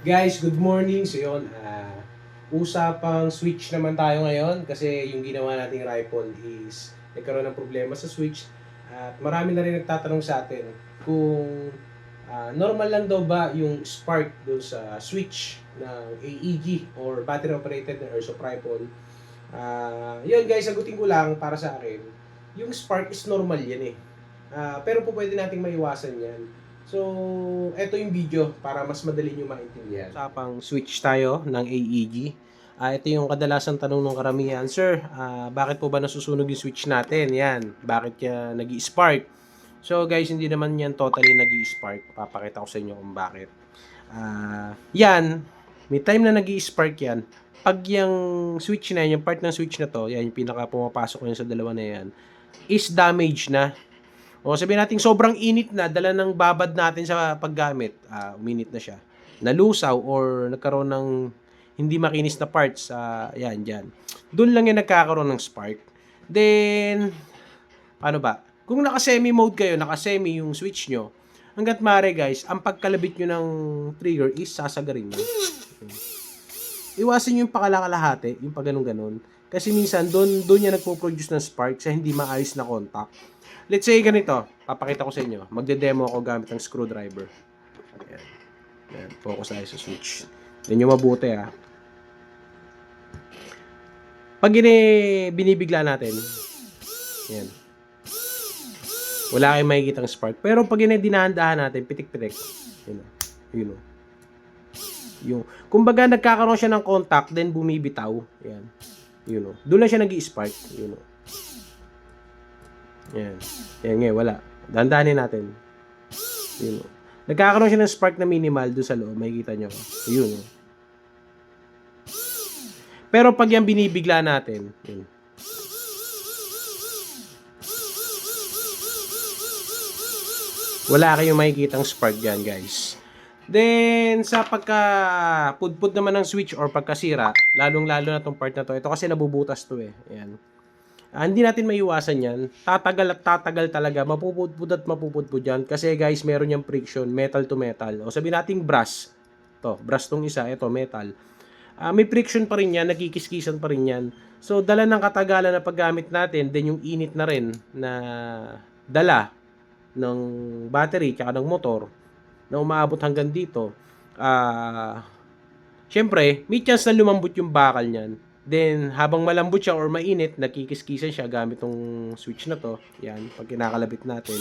Guys, good morning. So yun, usapang switch naman tayo ngayon kasi yung ginawa nating rifle is nagkaroon ng problema sa switch at marami na rin nagtatanong sa atin kung normal lang daw ba yung spark doon sa switch ng AEG or battery operated na airsoft rifle. Yun guys, sagutin ko lang para sa akin, yung spark is normal yan eh. Pero po pwede nating maiwasan yan. So, eto yung video para mas madali nyo maintindihan. Usapang switch tayo ng AEG. Ito yung kadalasang tanong ng karamihan. Sir, bakit po ba nasusunog yung switch natin? Yan, bakit kaya nag-i-spark? So guys, hindi naman yan totally nag-i-spark. Papakita ko sa inyo kung bakit. Yan, may time na nag-i-spark yan. Pag yung switch na yan, yung part ng switch na to, yan yung pinaka pumapasok yun sa dalawa na yan, is damaged na. O sabihin natin sobrang init na, dala ng babad natin sa paggamit, uminit na siya. Nalusaw or nagkaroon ng hindi makinis na parts, yan, dyan. Doon lang yung nagkakaroon ng spark. Then, paano ba? Kung naka-semi mode kayo, naka-semi yung switch nyo, hanggat maaari guys, ang pagkalabit nyo ng trigger is sasagarin nyo. Iwasan nyo yung pakalalahati, yung pag ganun-ganun. Kasi minsan, doon niya nagpo-produce ng spark sa hindi maayos na contact. Let's say ganito, papakita ko sa inyo. Magde-demo ako gamit ng screwdriver. Ayan. Ayan. Focus tayo sa switch. Yan yung mabuti Pag binibigla natin, yan. Wala kayong makikitang spark. Pero pag dinahan-dahan natin, pitik-pitik. Yun o. Yung, kumbaga nagkakaroon siya ng contact, then bumibitaw. Yan. Yun o. Doon lang siya nag-i-spark. Yun o. Yan. Yan nga, wala. Dandanin natin. Yun o. Nagkakaroon siya ng spark na minimal doon sa loob. Makikita nyo. Yun o. Pero pag yan binibigla natin, yun. Wala kayong makikitang spark dyan, guys. Then, sa pagka-pudpud naman ng switch or pagkasira, lalong-lalo na tong part na to. Ito kasi nabubutas to eh. Ayan. Hindi natin maiwasan yan. Tatagal at tatagal talaga. Mapupudpud at mapupudpud yan. Kasi guys, meron yung friction, metal to metal. O sabihin natin brass. To, brass tong isa. Ito, metal. May friction pa rin yan. Nagkikiskisan pa rin yan. So, dala ng katagalan na paggamit natin. Then, yung init na rin na dala ng battery tsaka ng motor na umaabot hanggang dito. Syempre, may chance na lumambot yung bakal niyan. Then, habang malambot siya or mainit, nakikiskisan siya gamit tong switch na to. Yan, pag kinakalabit natin.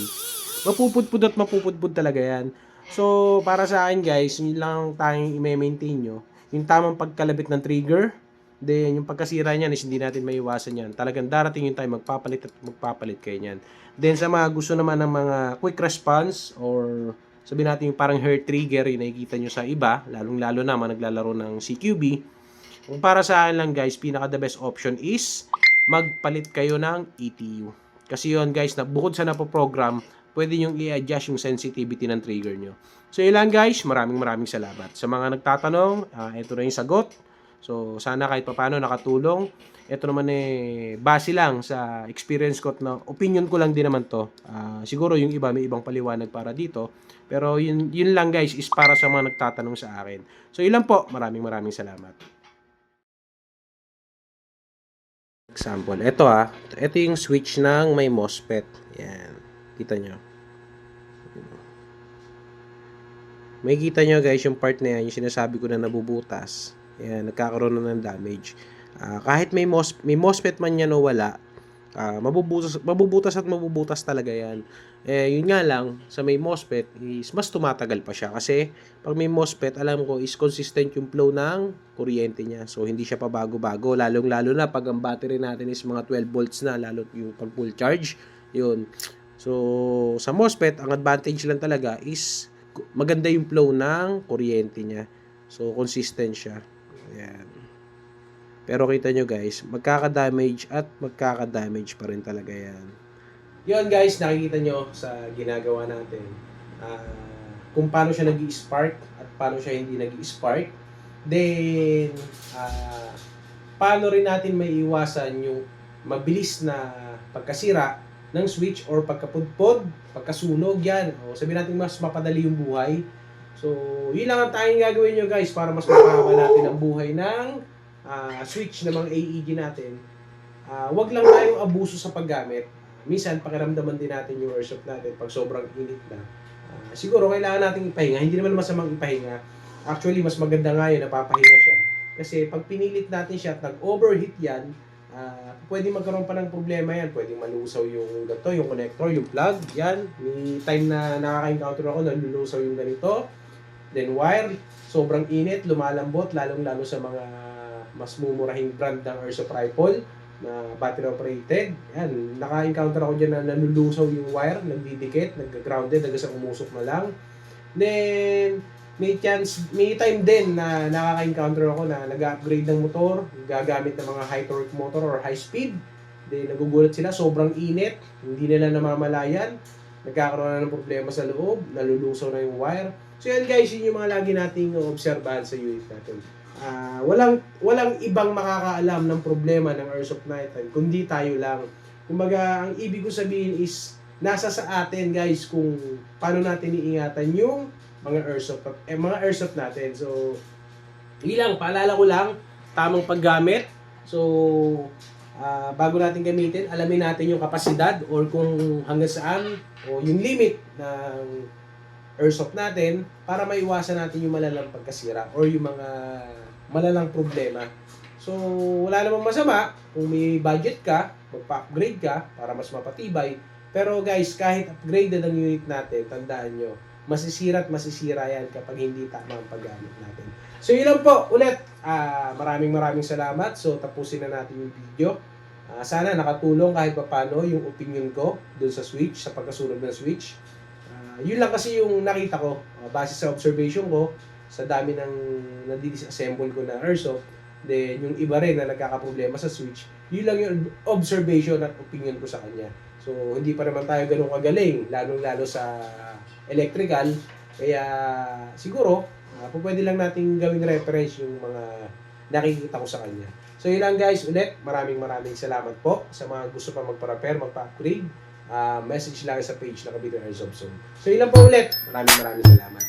Mapupudpud at mapupudpud talaga yan. So, para sa akin guys, yun lang tayong i-maintain nyo. Yung tamang pagkalabit ng trigger. Then, yung pagkasira niyan is hindi natin maiwasan yan. Talagang darating yung time, magpapalit at magpapalit kayo niyan. Then, sa mga gusto naman ng mga quick response or sabihin natin yung parang hair trigger, yung nakikita nyo sa iba, lalong-lalo na mga naglalaro ng CQB. Kung para sa akin lang guys, pinaka the best option is magpalit kayo ng ETU. Kasi yon guys, bukod sa napoprogram, pwede nyo i-adjust yung sensitivity ng trigger nyo. So yun lang guys, maraming salamat. Sa mga nagtatanong, ito na yung sagot. So sana kahit papano nakatulong. Ito naman base lang sa experience ko na opinion ko lang din naman to. Siguro yung iba may ibang paliwanag para dito. Pero yun lang guys is para sa mga nagtatanong sa akin. So yun lang po, maraming salamat. Example, ito yung switch ng may MOSFET. Yan, kita nyo. May kita nyo guys yung part na yan, yung sinasabi ko na nabubutas. Yan, nagkakaroon na ng damage. Kahit may MOSFET man yan o wala, mabubutas at mabubutas talaga yan. Yun nga lang, sa may MOSFET is mas tumatagal pa siya kasi pag may MOSFET, alam ko is consistent yung flow ng kuryente niya. So hindi siya pa bago-bago, lalong-lalo na pag ang battery natin is mga 12 volts na, lalo yung pag full charge. Yun. So sa MOSFET, ang advantage lang talaga is maganda yung flow ng kuryente niya. So consistent siya. Ayan. Pero kita nyo guys, magkaka-damage at magkaka-damage pa rin talaga yan. Yun guys, nakikita nyo sa ginagawa natin. Kung paano siya nag-i-spark at paano siya hindi nag-i-spark. Then, paano rin natin maiiwasan yung mabilis na pagkasira ng switch or pagkapudpod, pagkasunog yan. O sabihin natin mas mapadali yung buhay. So, yun lang ang tanging gagawin nyo guys para mas mapahaba natin ang buhay ng switch ng mga AEG natin. Wag lang tayong abuso sa paggamit. Minsan, pakiramdaman din natin yung airsoft natin pag sobrang init na. Siguro, kailangan nating ipahinga. Hindi naman masamang ipahinga. Actually, mas maganda nga yun, napapahinga siya. Kasi pag pinilit natin siya at nag-overheat yan, pwede magkaroon pa ng problema yan. Pwede malusaw yung ganito, yung connector, yung plug. Yan, may time na nakaka-encounter ako, nalulusaw yung ganito. Then wire, sobrang init, lumalambot, lalong-lalo sa mga mas mumurahing brand ng airsoft rifle na battery operated. Yan, naka-encounter ako dyan na nalulusaw yung wire, nagdidikit, nag-grounded, hanggang sa umusok na lang. Then, may time din na nakaka-encounter ako na nag-upgrade ng motor, gagamit ng mga high torque motor or high speed. Then, nagugulat sila, sobrang init, hindi nila namamalayan, nagkakaroon na ng problema sa loob, nalulusaw na yung wire. So yan guys, yun yung mga lagi nating obserbahan sa unit natin. Walang ibang makakaalam ng problema ng airsoft natin, kundi tayo lang. Kumbaga, ang ibig ko sabihin is, nasa sa atin guys kung paano natin iingatan yung mga airsoft natin. So, ilang, paalala ko lang, tamang paggamit. So, bago natin gamitin, alamin natin yung kapasidad or kung hanggang saan o yung limit ng airsoft natin para maiwasan natin yung malalang pagkasira or yung mga malalang problema. So, wala namang masama kung may budget ka, magpa-upgrade ka para mas mapatibay. Pero guys, kahit upgraded ang unit natin, tandaan nyo, masisira yan kapag hindi tama ang paggamit natin. So, yun lang po. Ulit, maraming salamat. So, tapusin na natin yung video. Sana nakatulong kahit paano yung opinion ko dun sa switch, sa pagkasunod ng switch. Yun lang kasi yung nakita ko, base sa observation ko, sa dami ng na-disassemble ko na airsoft, then yung iba rin na nagkakaproblema sa switch, yun lang yung observation at opinion ko sa kanya. So, hindi pa naman tayo ganun kagaling, lalong-lalo sa electrical, kaya siguro, pwede lang natin gawing reference yung mga nakikita ko sa kanya. So, yun lang guys, ulit, maraming salamat po sa mga gusto pa magpa-repair, magpa-upgrade. Message lang sa page na Cavite Airsoft Zone. So, yun lang po ulit. Maraming salamat.